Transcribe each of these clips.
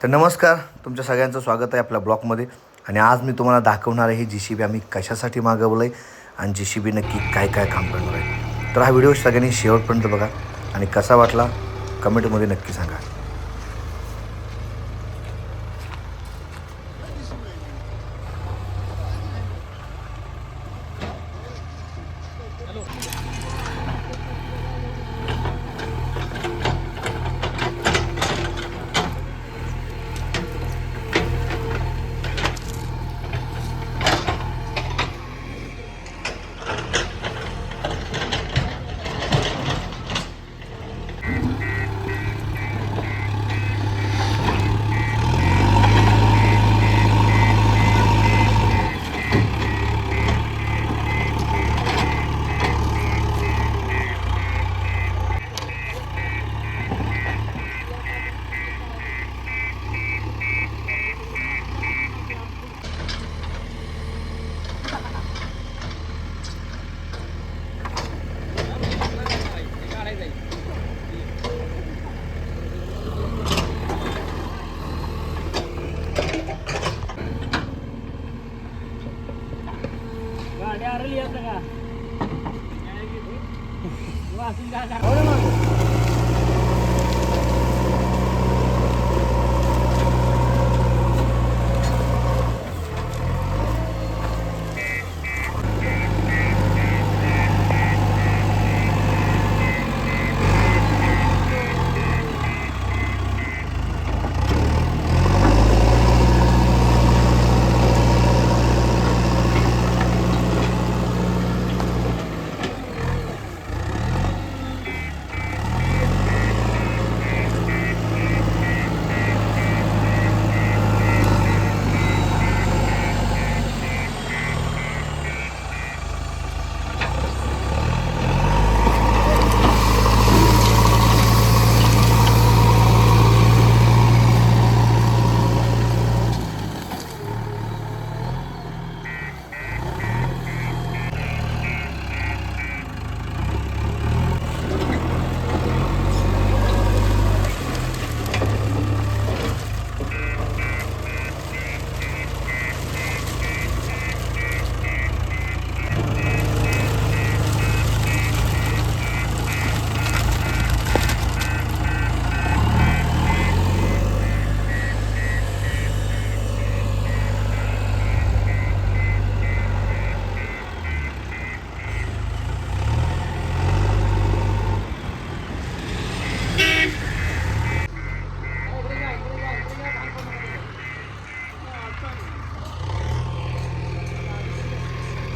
तर नमस्कार, तुमच्या सगळ्यांचं स्वागत आहे आपल्या ब्लॉगमध्ये. आणि आज मी तुम्हाला दाखवणार आहे JCB आम्ही कशासाठी मागवलं आहे आणि JCB नक्की काय काय काम करणार आहे. तर हा व्हिडिओ सगळ्यांनी शेवटपर्यंत बघा आणि कसा वाटला कमेंटमध्ये नक्की सांगा.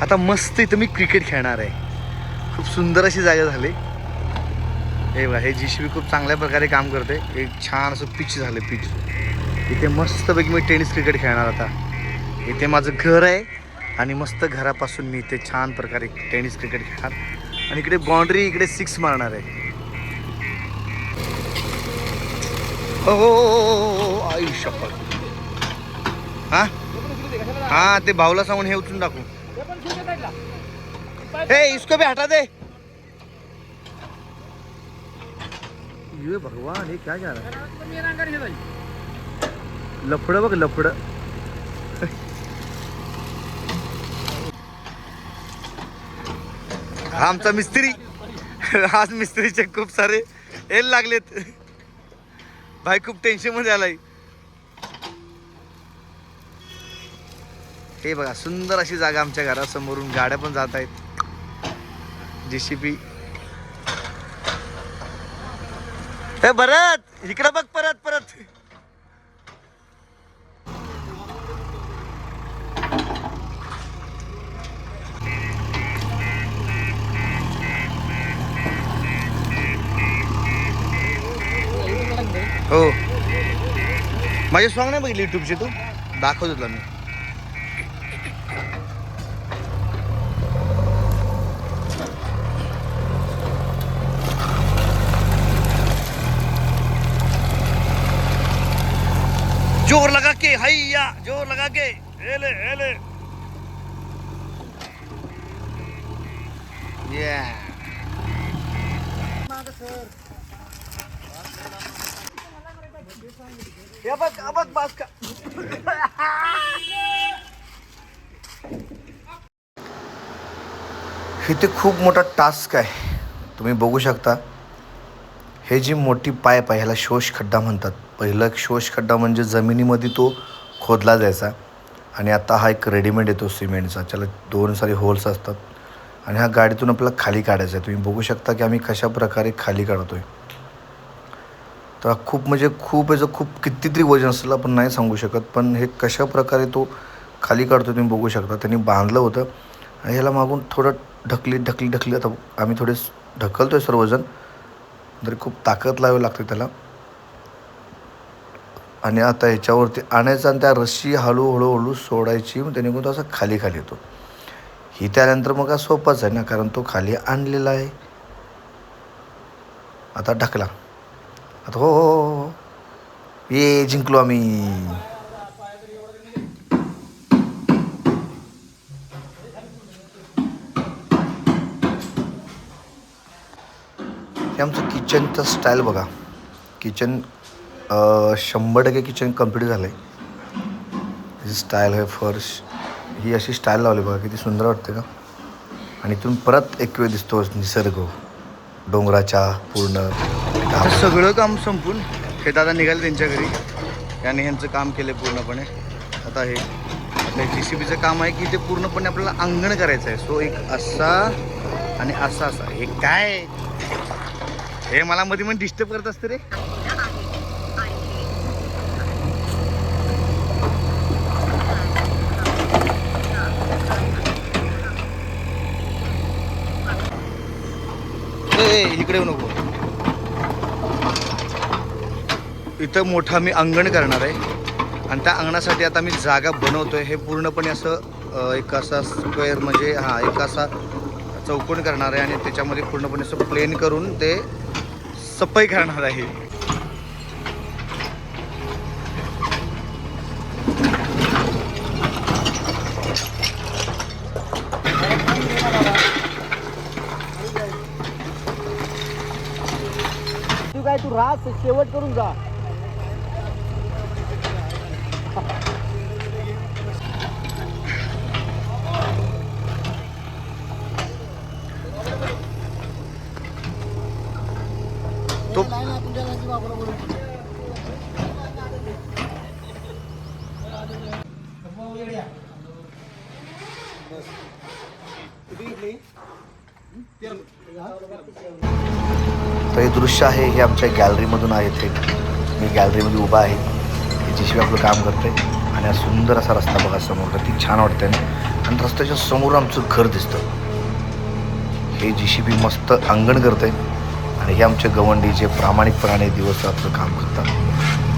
आता मस्त इथं मी क्रिकेट खेळणार आहे. खूप सुंदर अशी जागा झाली. हे बघा, हे JCB खूप चांगल्या प्रकारे काम करते. एक छान असं पिच झालं. पिच इथे मस्तपैकी मी टेनिस क्रिकेट खेळणार. आता इथे माझं घर आहे आणि मस्त घरापासून मी इथे छान प्रकारे टेनिस क्रिकेट खेळणार. आणि इकडे बाउंड्री, इकडे 6 मारणार आहे. हो आई शपथ. हां ते भाऊला सांगून हे उचलून टाकू. हे इसको भी हटा दे. ये भगवान, हे क्या जा रहा है? लफड बघ, लफड. आमचा मिस्त्री. आज मिस्त्रीचे खूप सारे एल लागलेत. भाई खूप टेन्शन मध्ये आलाय. हे बघा, सुंदर अशी जागा आमच्या घरासमोरून गाड्या पण जात आहेत. JCB. हे भरत, इकडं बघ. परत परत हो. माझे सॉंग नाही बघितले युट्यूबचे? तू दाखवत होता मी. जोर लगा के, हैया जोर लगा के. हेले हेले. Yeah. हे बघ बास का. इथे खूप मोठा टास्क आहे. तुम्ही बघू शकता हे जी मोठी पाईप आहे ह्याला शोष खड्डा म्हणतात. पहिलं शोष खड्डा म्हणजे जमिनीमध्ये तो खोदला जायचा आणि आता हा एक रेडीमेड येतो सिमेंटचा. त्याला 2 सारे होल्स असतात आणि हा गाडीतून आपल्याला खाली काढायचा आहे. तुम्ही बघू शकता की आम्ही कशा प्रकारे खाली काढतो आहे. तर खूप म्हणजे खूप याचं खूप कितीतरी वजन असेल आपण नाही सांगू शकत, पण हे कशा प्रकारे तो खाली काढतो तुम्ही बघू शकता. त्यांनी बांधलं होतं आणि ह्याला मागून थोडं ढकली आता आम्ही थोडे ढकलतो आहे सर्व वजन, तरी खूप ताकद लावावी लागते त्याला. आणि आता ह्याच्यावरती आणायचं आणि त्या रस्सी हळूहळू सोडायची, मग त्याने तो असं खाली येतो. ही त्यानंतर मग हा सोपाच आहे ना, कारण तो खाली आणलेला आहे. आता ढकला. आता हो ये जिंकलो आम्ही. हे आमचं किचनचं स्टाईल बघा. किचन 100% किचन कम्प्लीट झालं आहे. ही स्टाईल आहे. फर्श ही अशी स्टाईल लावली बघा, किती सुंदर वाटते का. आणि इथून परत एक वेळ दिसतो निसर्ग डोंगराच्या पूर्ण. सगळं काम संपून हे दादा निघाले त्यांच्या घरी. त्याने ह्यांचं काम केलं पूर्णपणे. आता हे JCBचं काम आहे की ते पूर्णपणे आपल्याला अंगण करायचं आहे. सो एक असा आणि असा हे काय हे मला मध्ये डिस्टर्ब करत असते रे. इकडे येऊ नको. इथं मोठं मी अंगण करणार आहे आणि त्या अंगणासाठी आता मी जागा बनवतोय. हे पूर्णपणे असं एक असा स्क्वेअर म्हणजे एक असा चौकोन करणार आहे आणि त्याच्यामध्ये पूर्णपणे असं प्लेन करून ते सफाई करणार आहे. तू रास शेवट करून जा. तर हे दृश्य आहे हे आमच्या गॅलरीमधून आहे. ते मी गॅलरीमध्ये उभा आहे. JCB आपलं काम करते आणि हा सुंदर असा रस्ता बघा समोर, किती छान वाटतंय ना. आणि रस्त्याच्या समोर आमचं घर दिसतं. हे JCB मस्त अंगण करते आणि हे आमचे गवंडी जे प्रामाणिकपणाने दिवस रात्र काम करतात.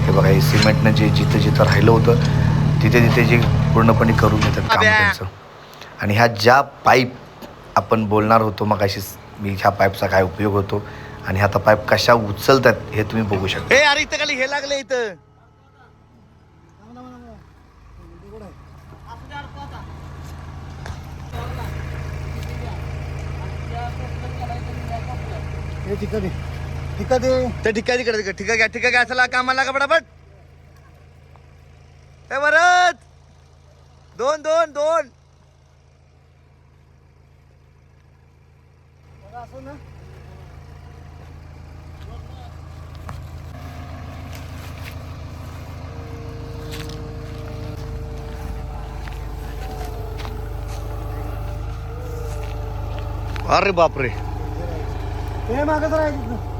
हे बघा हे सिमेंटनं जे जिथं राहिलं होतं तिथे जे पूर्णपणे करून घेतात काम त्यांचं. आणि ह्या ज्या पाईप आपण बोलणार होतो मग अशीच मी ह्या पाईपचा काय उपयोग होतो आणि आता पाईप कशा उचलतात हे तुम्ही बघू शकता. हे अरे इथं खाली हे लागले इथं. ठिका घ्या चला कामाला का पटापट. हे परत 2 अरे बापरे. हे मागच राहायचं.